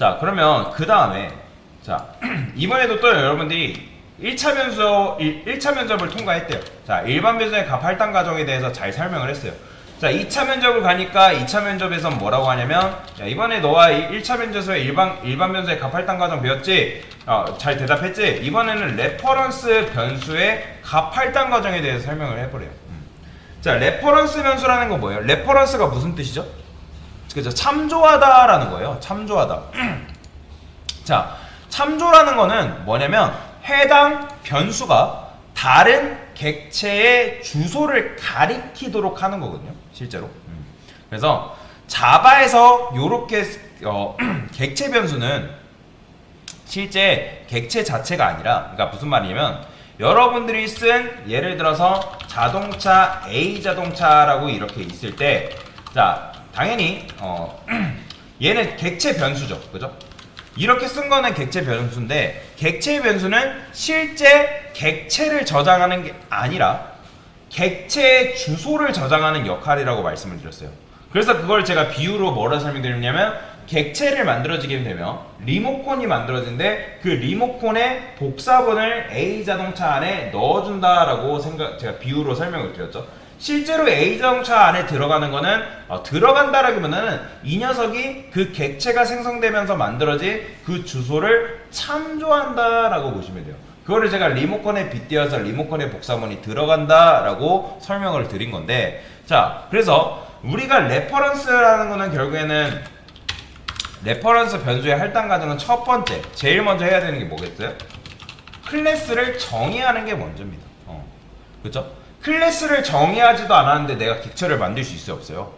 자, 그러면 그 다음에 자 이번에도 또 여러분들이 1차 면접을 통과했대요. 자, 일반 변수의 값 할당 과정에 대해서 잘 설명을 했어요. 자, 2차 면접을 가니까 2차 면접에선 뭐라고 하냐면, 야, 이번에 너와 1차 면접에서 일반 변수의 값 할당 과정 배웠지? 잘 대답했지? 이번에는 레퍼런스 변수의 값 할당 과정에 대해서 설명을 해보래요. 자, 레퍼런스 변수라는 건 뭐예요? 레퍼런스가 무슨 뜻이죠? 그죠? 참조하다라는 거예요. 참조하다. 자, 참조라는 거는 뭐냐면 해당 변수가 다른 객체의 주소를 가리키도록 하는 거거든요. 실제로. 그래서 자바에서 요렇게 객체 변수는 실제 객체 자체가 아니라, 그러니까 무슨 말이냐면 여러분들이 쓴 예를 들어서 자동차 A 자동차라고 이렇게 있을 때, 자, 당연히 얘는 객체 변수죠. 그죠? 이렇게 쓴 거는 객체 변수인데, 객체 변수는 실제 객체를 저장하는 게 아니라 객체의 주소를 저장하는 역할이라고 말씀을 드렸어요. 그래서 그걸 제가 비유로 뭐라 설명드렸냐면, 객체를 만들어지게 되면 리모컨이 만들어진데 그 리모컨의 복사본을 A 자동차 안에 넣어준다라고 제가 비유로 설명을 드렸죠. 실제로 A 자동차 안에 들어가는 거는 들어간다라기보다는 이 녀석이 그 객체가 생성되면서 만들어진 그 주소를 참조한다라고 보시면 돼요. 그거를 제가 리모컨에 빗대어서 리모컨의 복사본이 들어간다라고 설명을 드린 건데, 자, 그래서 우리가 레퍼런스라는 거는 결국에는 레퍼런스 변수의 할당 과정은 첫 번째, 제일 먼저 해야 되는 게 뭐겠어요? 클래스를 정의하는 게 먼저입니다. 그렇죠? 클래스를 정의하지도 않았는데 내가 객체를 만들 수 있어요, 없어요?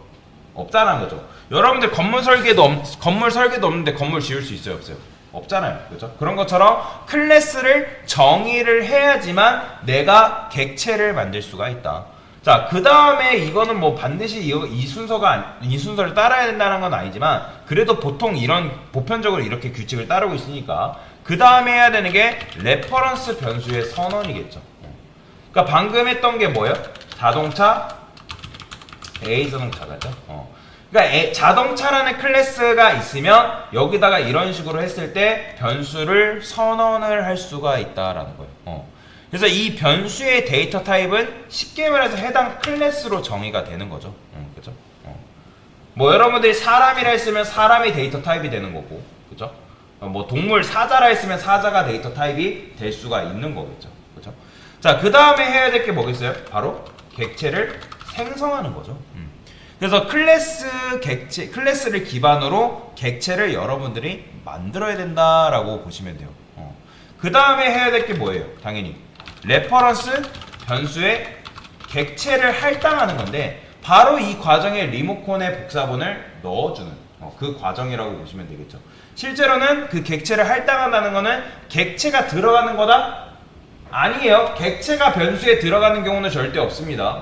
없다는 거죠. 여러분들 건물 설계도 없는데 건물 지을 수 있어요, 없어요? 없잖아요. 그렇죠? 그런 것처럼 클래스를 정의를 해야지만 내가 객체를 만들 수가 있다. 자, 그 다음에 이거는 뭐 반드시 이 순서를 따라야 된다는 건 아니지만, 그래도 보통 보편적으로 이렇게 규칙을 따르고 있으니까 그 다음에 해야 되는 게 레퍼런스 변수의 선언이겠죠. 그러니까 방금 했던 게 뭐예요? 자동차 A 자동차가죠. 그러니까 자동차라는 클래스가 있으면 여기다가 이런 식으로 했을 때 변수를 선언을 할 수가 있다라는 거예요. 그래서 이 변수의 데이터 타입은 쉽게 말해서 해당 클래스로 정의가 되는 거죠. 그죠? 뭐 여러분들이 사람이라 했으면 사람이 데이터 타입이 되는 거고, 그죠? 뭐 동물 사자라 했으면 사자가 데이터 타입이 될 수가 있는 거겠죠. 그죠? 자, 그 다음에 해야 될 게 뭐겠어요? 바로 객체를 생성하는 거죠. 그래서 클래스를 기반으로 객체를 여러분들이 만들어야 된다라고 보시면 돼요. 그 다음에 해야 될 게 뭐예요? 당연히 레퍼런스 변수의 객체를 할당하는 건데, 바로 이 과정에 리모컨의 복사본을 넣어주는 그 과정이라고 보시면 되겠죠. 실제로는 그 객체를 할당한다는 거는 객체가 들어가는 거다? 아니에요. 객체가 변수에 들어가는 경우는 절대 없습니다.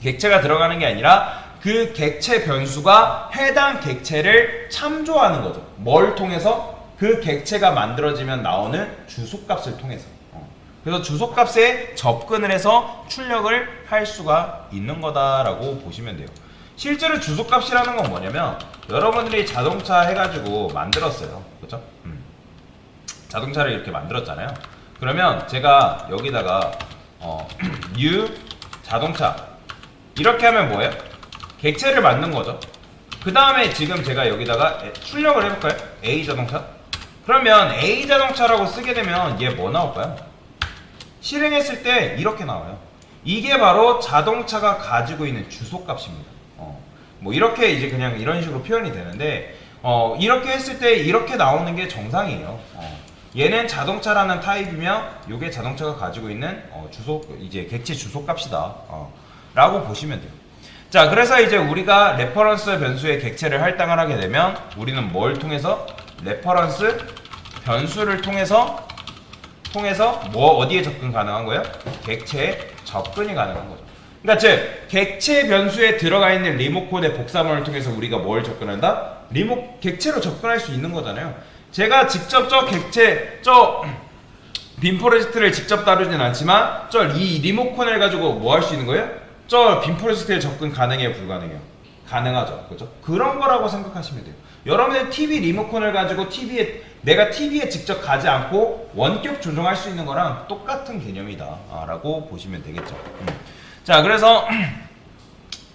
객체가 들어가는 게 아니라 그 객체 변수가 해당 객체를 참조하는 거죠. 뭘 통해서? 그 객체가 만들어지면 나오는 주소값을 통해서. 그래서 주소값에 접근을 해서 출력을 할 수가 있는 거다라고 보시면 돼요. 실제로 주소값이라는 건 뭐냐면, 여러분들이 자동차 해가지고 만들었어요. 그렇죠? 자동차를 이렇게 만들었잖아요. 그러면 제가 여기다가 new 자동차 이렇게 하면 뭐예요? 객체를 만든 거죠. 그 다음에 지금 제가 여기다가 출력을 해볼까요? A 자동차. 그러면 A 자동차라고 쓰게 되면 얘 뭐 나올까요? 실행했을 때 이렇게 나와요. 이게 바로 자동차가 가지고 있는 주소값입니다. 뭐 이렇게 이제 그냥 이런 식으로 표현이 되는데, 이렇게 했을 때 이렇게 나오는 게 정상이에요. 얘는 자동차라는 타입이며 요게 자동차가 가지고 있는 이제 객체 주소값이다 라고 보시면 돼요. 자, 그래서 이제 우리가 레퍼런스 변수의 객체를 할당을 하게 되면 우리는 뭘 통해서? 레퍼런스 변수를 통해서 뭐 어디에 접근 가능한 거예요? 객체에 접근이 가능한 거죠. 그러니까 즉 객체 변수에 들어가 있는 리모컨의 복사본을 통해서 우리가 뭘 접근한다? 객체로 접근할 수 있는 거잖아요. 제가 직접 빔 프로젝트를 직접 다루진 않지만 이 리모컨을 가지고 뭐 할 수 있는 거예요? 빔 프로젝트에 접근 가능해요, 불가능해요? 가능하죠. 그죠? 그런 거라고 생각하시면 돼요. 여러분의 TV 리모컨을 가지고 내가 TV에 직접 가지 않고 원격 조정할 수 있는 거랑 똑같은 개념이다 라고 보시면 되겠죠. 자, 그래서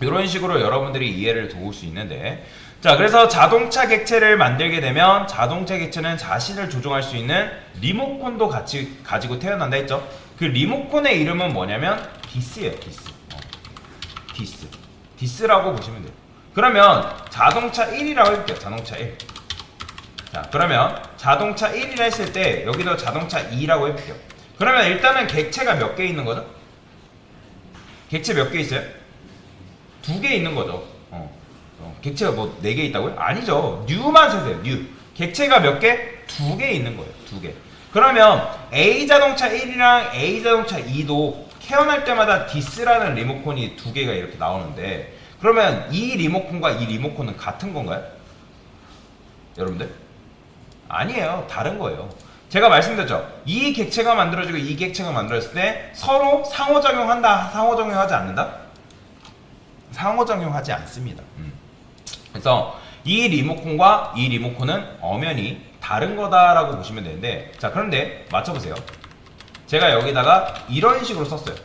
이런 식으로 여러분들이 이해를 도울 수 있는데, 자, 그래서 자동차 객체를 만들게 되면 자동차 객체는 자신을 조종할 수 있는 리모컨도 같이 가지고 태어난다 했죠. 그 리모컨의 이름은 뭐냐면 디스예요. 디스라고 보시면 돼요. 그러면 자동차 1이라고 해볼게요. 자동차 1. 자, 그러면 자동차 1이라 했을 때 여기도 자동차 2라고 해볼게요. 그러면 일단은 객체가 몇 개 있는 거죠? 객체 몇 개 있어요? 2개 있는 거죠. 객체가 뭐 4개 있다고요? 아니죠. 뉴만 세세요. 뉴. 객체가 몇 개? 2개 있는 거예요. 2개. 그러면 A자동차 1이랑 A자동차 2도 태어날 때마다 디스라는 리모컨이 2개가 이렇게 나오는데, 그러면 이 리모컨과 이 리모컨은 같은 건가요? 여러분들? 아니에요. 다른 거예요. 제가 말씀드렸죠. 이 객체가 만들어지고 이 객체가 만들어졌을 때 서로 상호작용한다, 상호작용하지 않는다? 상호작용하지 않습니다. 그래서 이 리모컨과 이 리모컨은 엄연히 다른 거다라고 보시면 되는데, 자, 그런데 맞춰보세요. 제가 여기다가 이런 식으로 썼어요.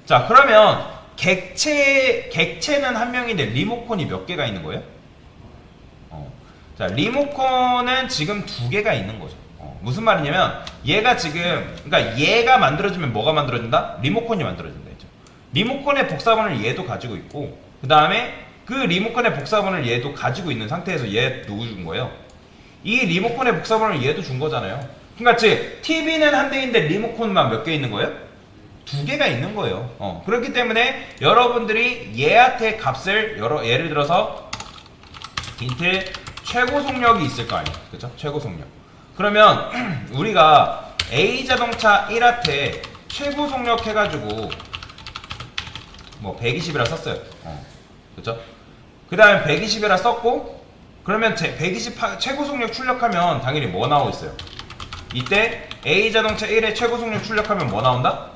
자, 그러면 객체는 한 명인데 리모컨이 몇 개가 있는 거예요? 자, 리모컨은 지금 2개가 있는 거죠. 무슨 말이냐면 얘가 지금, 그러니까 얘가 만들어지면 뭐가 만들어진다? 리모컨이 만들어진다 했죠. 리모컨의 복사본을 얘도 가지고 있고, 그 다음에 그 리모컨의 복사본을 얘도 가지고 있는 상태에서 얘 누구 준 거예요? 이 리모컨의 복사본을 얘도 준 거잖아요. 그러니까 즉 TV는 한 대인데 리모컨만 몇 개 있는 거예요? 2개가 있는 거예요. 그렇기 때문에 여러분들이 얘한테 값을 예를 들어서 인텔 최고 속력이 있을 거 아니에요. 그쵸? 최고 속력. 그러면 우리가 A자동차 1한테 최고 속력 해가지고 뭐 120이라 썼어요. 그쵸? 그 다음에 120이라 썼고, 그러면 120 최고 속력 출력하면 당연히 뭐 나오고 있어요? 이때 A자동차 1의 최고 속력 출력하면 뭐 나온다?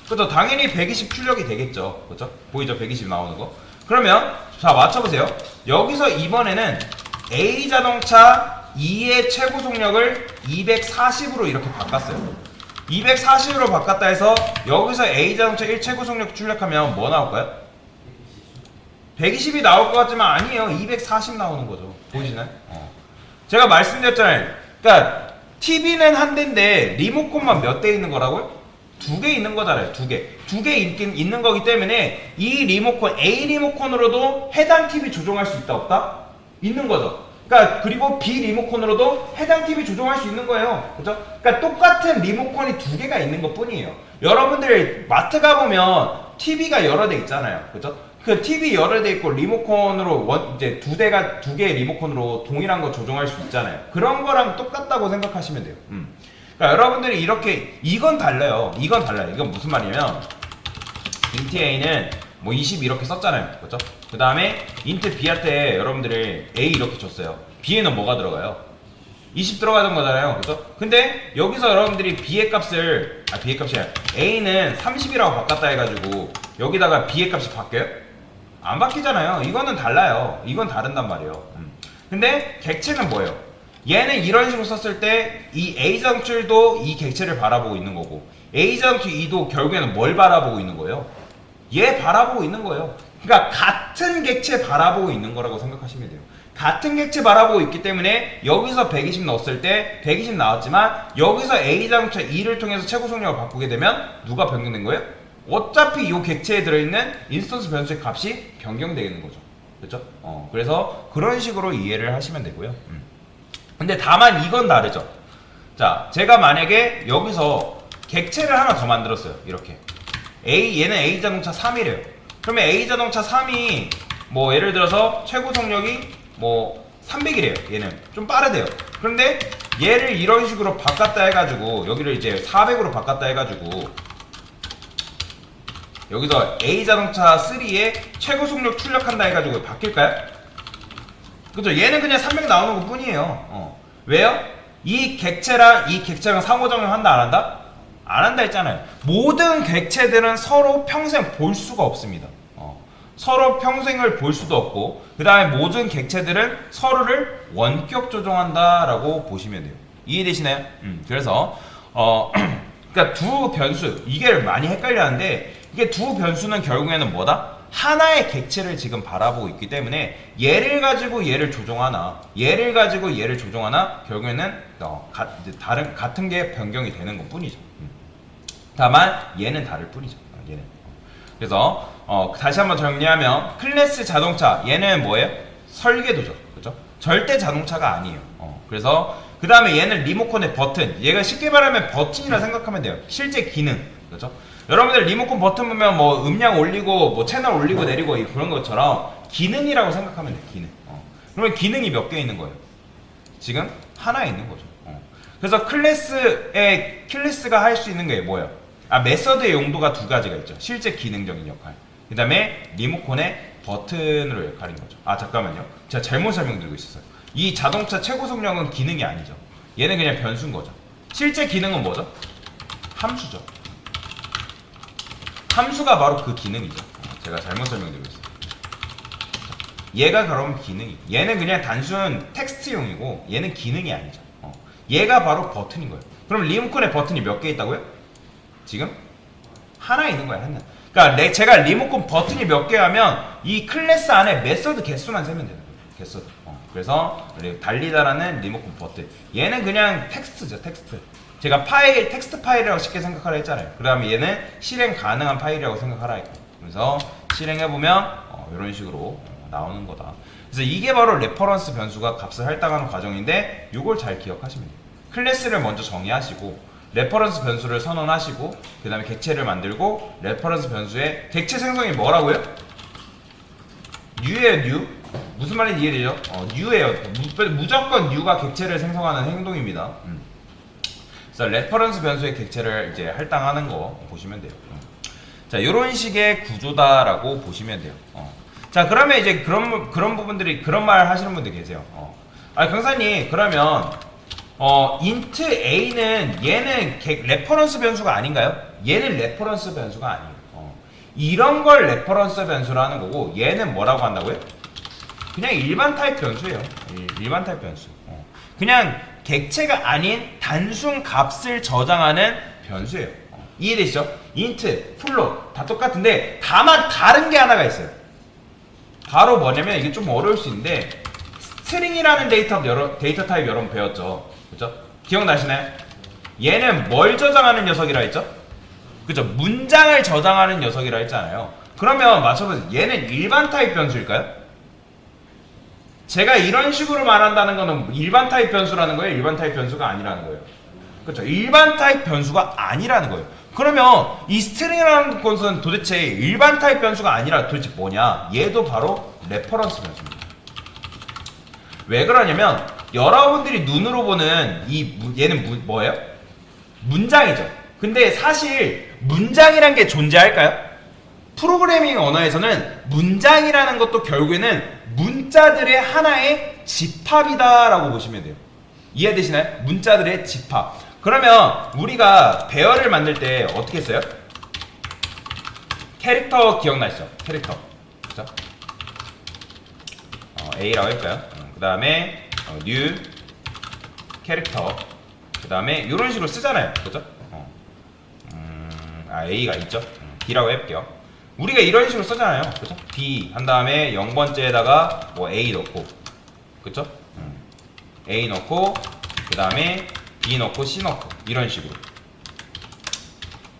그죠? 당연히 120 출력이 되겠죠. 그죠? 보이죠? 120 나오는 거. 그러면 자, 맞춰보세요. 여기서 이번에는 A자동차 2의 최고 속력을 240으로 이렇게 바꿨어요. 240으로 바꿨다 해서 여기서 A자동차 1 최고 속력 출력하면 뭐 나올까요? 120이 나올 것 같지만 아니에요. 240 나오는 거죠. 보이시나요? 제가 말씀드렸잖아요. 그러니까 TV는 한 대인데 리모컨만 몇 대 있는 거라고요? 2개 있는 거잖아요. 2개 있는 거기 때문에 이 리모컨, A 리모컨으로도 해당 TV 조종할 수 있다 없다? 있는 거죠. 그러니까 그리고 B 리모컨으로도 해당 TV 조종할 수 있는 거예요. 그죠? 그러니까 똑같은 리모컨이 2개가 있는 것 뿐이에요. 여러분들 마트 가보면 TV가 여러 대 있잖아요. 그죠? 그 TV 여러 대 있고 리모컨으로 이제 2개의 리모컨으로 동일한 거 조종할 수 있잖아요. 그런 거랑 똑같다고 생각하시면 돼요. 그러니까 여러분들이 이렇게, 이건 달라요. 이건 무슨 말이냐면 인트 A는 뭐 20 이렇게 썼잖아요. 그렇죠? 그 다음에 인트 B한테 여러분들이 A 이렇게 줬어요. B에는 뭐가 들어가요? 20 들어가는 거잖아요. 그렇죠? 근데 여기서 여러분들이 B의 값을, B의 값이 아니라 A는 30이라고 바꿨다 해가지고 여기다가 B의 값이 바뀌어요? 안 바뀌잖아요. 이거는 달라요. 이건 다른단 말이에요. 근데 객체는 뭐예요? 얘는 이런 식으로 썼을 때 이 A정출도 이 객체를 바라보고 있는 거고, A정출 2도 결국에는 뭘 바라보고 있는 거예요? 얘 바라보고 있는 거예요. 그러니까 같은 객체 바라보고 있는 거라고 생각하시면 돼요. 같은 객체 바라보고 있기 때문에 여기서 120 넣었을 때 120 나왔지만 여기서 A정출 2를 통해서 최고 속력을 바꾸게 되면 누가 변경된 거예요? 어차피 이 객체에 들어있는 인스턴스 변수의 값이 변경되는 거죠. 그렇죠? 그래서 그런 식으로 이해를 하시면 되고요. 근데 다만 이건 다르죠. 자, 제가 만약에 여기서 객체를 하나 더 만들었어요. 이렇게 얘는 A자동차 3이래요. 그러면 A자동차 3이 뭐 예를 들어서 최고 속력이 뭐 300이래요. 얘는 좀 빠르대요. 그런데 얘를 이런 식으로 바꿨다 해가지고 여기를 이제 400으로 바꿨다 해가지고 여기서 A자동차 3의 최고 속력 출력한다 해가지고 바뀔까요? 그죠? 얘는 그냥 300 나오는 것 뿐이에요. 왜요? 이 객체랑 상호작용 한다 안 한다? 안 한다 했잖아요. 모든 객체들은 서로 평생 볼 수가 없습니다. 서로 평생을 볼 수도 없고 그 다음에 모든 객체들은 서로를 원격 조종한다라고 보시면 돼요. 이해되시나요? 그래서 그러니까 두 변수 이게 많이 헷갈려하는데 이게 두 변수는 결국에는 뭐다? 하나의 객체를 지금 바라보고 있기 때문에 얘를 가지고 얘를 조종하나 얘를 가지고 얘를 조종하나 결국에는 같은 게 변경이 되는 것 뿐이죠. 다만 얘는 다를 뿐이죠. 얘는. 그래서 다시 한번 정리하면 클래스 자동차 얘는 뭐예요? 설계도죠. 그렇죠? 절대 자동차가 아니에요. 그래서 그 다음에 얘는 리모컨의 버튼. 얘가 쉽게 말하면 버튼이라 생각하면 돼요. 실제 기능. 그렇죠? 여러분들 리모컨 버튼 보면 뭐 음량 올리고 뭐 채널 올리고 내리고 그런 것처럼 기능이라고 생각하면 돼요. 기능. 그러면 기능이 몇 개 있는 거예요? 지금 하나 있는 거죠. 그래서 클래스가 할 수 있는 게 뭐예요? 메서드의 용도가 두 가지가 있죠. 실제 기능적인 역할. 그 다음에 리모컨의 버튼으로 역할인 거죠. 잠깐만요. 제가 잘못 설명드리고 있었어요. 이 자동차 최고 속력은 기능이 아니죠. 얘는 그냥 변수인 거죠. 실제 기능은 뭐죠? 함수죠. 함수가 바로 그 기능이죠. 제가 잘못 설명드리고 있어요. 얘가 그럼 기능이. 얘는 그냥 단순 텍스트용이고 얘는 기능이 아니죠. 얘가 바로 버튼인 거예요. 그럼 리모컨의 버튼이 몇 개 있다고요? 지금 하나 있는 거야. 하나. 그러니까 제가 리모컨 버튼이 몇 개 하면 이 클래스 안에 메서드 개수만 세면 되는 거예요. 개수. 그래서 달리다라는 리모컨 버튼. 얘는 그냥 텍스트죠. 텍스트. 제가 텍스트 파일이라고 쉽게 생각하라 했잖아요. 그 다음에 얘는 실행 가능한 파일이라고 생각하라 했고. 그래서 실행해보면 이런 식으로 나오는 거다. 그래서 이게 바로 레퍼런스 변수가 값을 할당하는 과정인데 이걸 잘 기억하시면 돼요. 클래스를 먼저 정의하시고 레퍼런스 변수를 선언하시고 그 다음에 객체를 만들고 레퍼런스 변수의 객체 생성이 뭐라고요? U예요. New. 무슨 말인지 이해되죠? U예요. 무조건 U가 객체를 생성하는 행동입니다. 그래서 레퍼런스 변수의 객체를 이제 할당하는 거 보시면 돼요. 자, 요런 식의 구조다라고 보시면 돼요. 자, 그러면 이제 그런 부분들이 그런 말 하시는 분들 계세요. 강사님, 그러면 int a는 얘는 레퍼런스 변수가 아닌가요? 얘는 레퍼런스 변수가 아니에요. 이런 걸 레퍼런스 변수라는 거고 얘는 뭐라고 한다고요? 그냥 일반 타입 변수예요. 일반 타입 변수. 그냥 객체가 아닌 단순 값을 저장하는 변수예요. 이해되시죠? int, float 다 똑같은데 다만 다른 게 하나가 있어요. 바로 뭐냐면 이게 좀 어려울 수 있는데 스트링이라는 데이터 타입 여러분 배웠죠? 그죠? 기억나시나요? 얘는 뭘 저장하는 녀석이라 했죠? 그죠? 문장을 저장하는 녀석이라 했잖아요. 그러면 맞춰보세요. 얘는 일반 타입 변수일까요? 제가 이런 식으로 말한다는 거는 일반 타입 변수라는 거예요? 일반 타입 변수가 아니라는 거예요? 그렇죠? 일반 타입 변수가 아니라는 거예요. 그러면 이 스트링이라는 것은 도대체 일반 타입 변수가 아니라 도대체 뭐냐? 얘도 바로 레퍼런스 변수입니다. 왜 그러냐면 여러분들이 눈으로 보는 얘는 뭐예요? 문장이죠. 근데 사실 문장이란 게 존재할까요? 프로그래밍 언어에서는 문장이라는 것도 결국에는 문자들의 하나의 집합이다라고 보시면 돼요. 이해되시나요? 문자들의 집합. 그러면 우리가 배열을 만들 때 어떻게 써요? 캐릭터 기억나시죠? 캐릭터. 그죠? A라고 할까요? 그 다음에 new 캐릭터. 그 다음에 이런 식으로 쓰잖아요. 그죠? A가 있죠? B라고 해볼게요. 우리가 이런 식으로 쓰잖아요. 그죠? B 한 다음에 0번째에다가 뭐 A 넣고, 그죠? A 넣고, 그 다음에 B 넣고, C 넣고, 이런 식으로.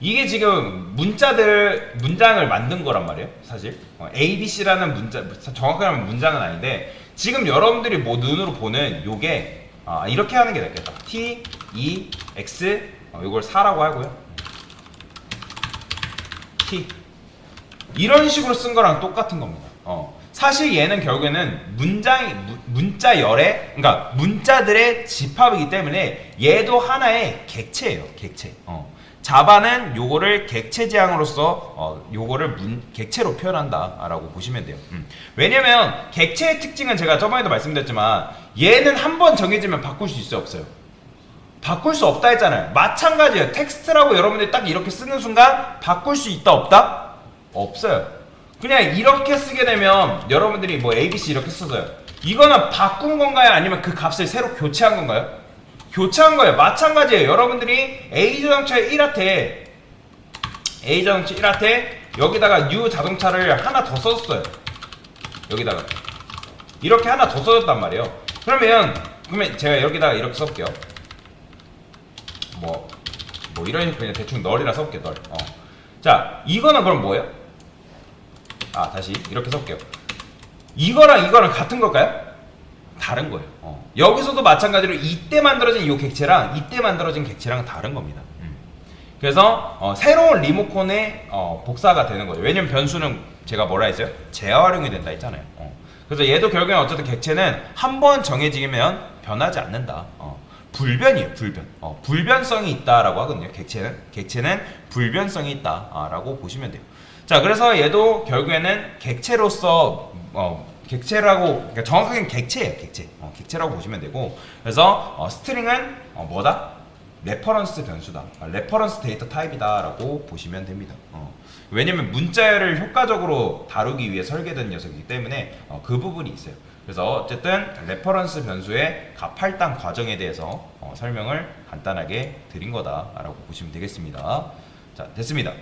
이게 지금 문장을 만든 거란 말이에요, 사실. A, B, C라는 정확하게 하면 문장은 아닌데, 지금 여러분들이 뭐 눈으로 보는 요게, 이렇게 하는 게 낫겠다. T, E, X, 요걸 4라고 하고요. T. 이런 식으로 쓴 거랑 똑같은 겁니다. 사실 얘는 결국에는 문자열의, 그러니까 문자들의 집합이기 때문에 얘도 하나의 객체예요. 객체. 자바는 요거를 객체 지향으로서 요거를 객체로 표현한다라고 보시면 돼요. 왜냐면 객체의 특징은 제가 저번에도 말씀드렸지만 얘는 한번 정해지면 바꿀 수 있어요, 없어요? 바꿀 수 없다 했잖아요. 마찬가지예요. 텍스트라고 여러분들이 딱 이렇게 쓰는 순간 바꿀 수 있다, 없다? 없어요. 그냥 이렇게 쓰게 되면 여러분들이 뭐 ABC 이렇게 써져요. 이거는 바꾼 건가요? 아니면 그 값을 새로 교체한 건가요? 교체한 거예요. 마찬가지예요. 여러분들이 A자동차 1화태 여기다가 U 자동차를 하나 더 썼어요. 여기다가 이렇게 하나 더 써줬단 말이에요. 그러면 제가 여기다가 이렇게 써볼게요. 뭐 이런 식으로 그냥 대충 널이라 써볼게요. 널. 자, 이거는 그럼 뭐예요? 다시 이렇게 써볼게요. 이거랑 같은 걸까요? 다른 거예요. 여기서도 마찬가지로 이때 만들어진 이 객체랑 이때 만들어진 객체랑 다른 겁니다. 그래서 새로운 리모컨의 복사가 되는 거예요. 왜냐면 변수는 제가 뭐라 했어요? 재활용이 된다 했잖아요. 그래서 얘도 결국엔 어쨌든 객체는 한 번 정해지면 변하지 않는다. 불변이에요. 불변. 불변성이 있다라고 하거든요. 객체는 불변성이 있다라고 보시면 돼요. 자, 그래서 얘도 결국에는 객체로서 객체라고, 그러니까 정확하게는 객체예요. 객체라고 보시면 되고, 그래서 스트링은 뭐다? 레퍼런스 변수다. 레퍼런스 데이터 타입이다라고 보시면 됩니다. 왜냐면 문자열을 효과적으로 다루기 위해 설계된 녀석이기 때문에 그 부분이 있어요. 그래서 어쨌든 레퍼런스 변수의 값 할당 과정에 대해서 설명을 간단하게 드린 거다라고 보시면 되겠습니다. 자, 됐습니다.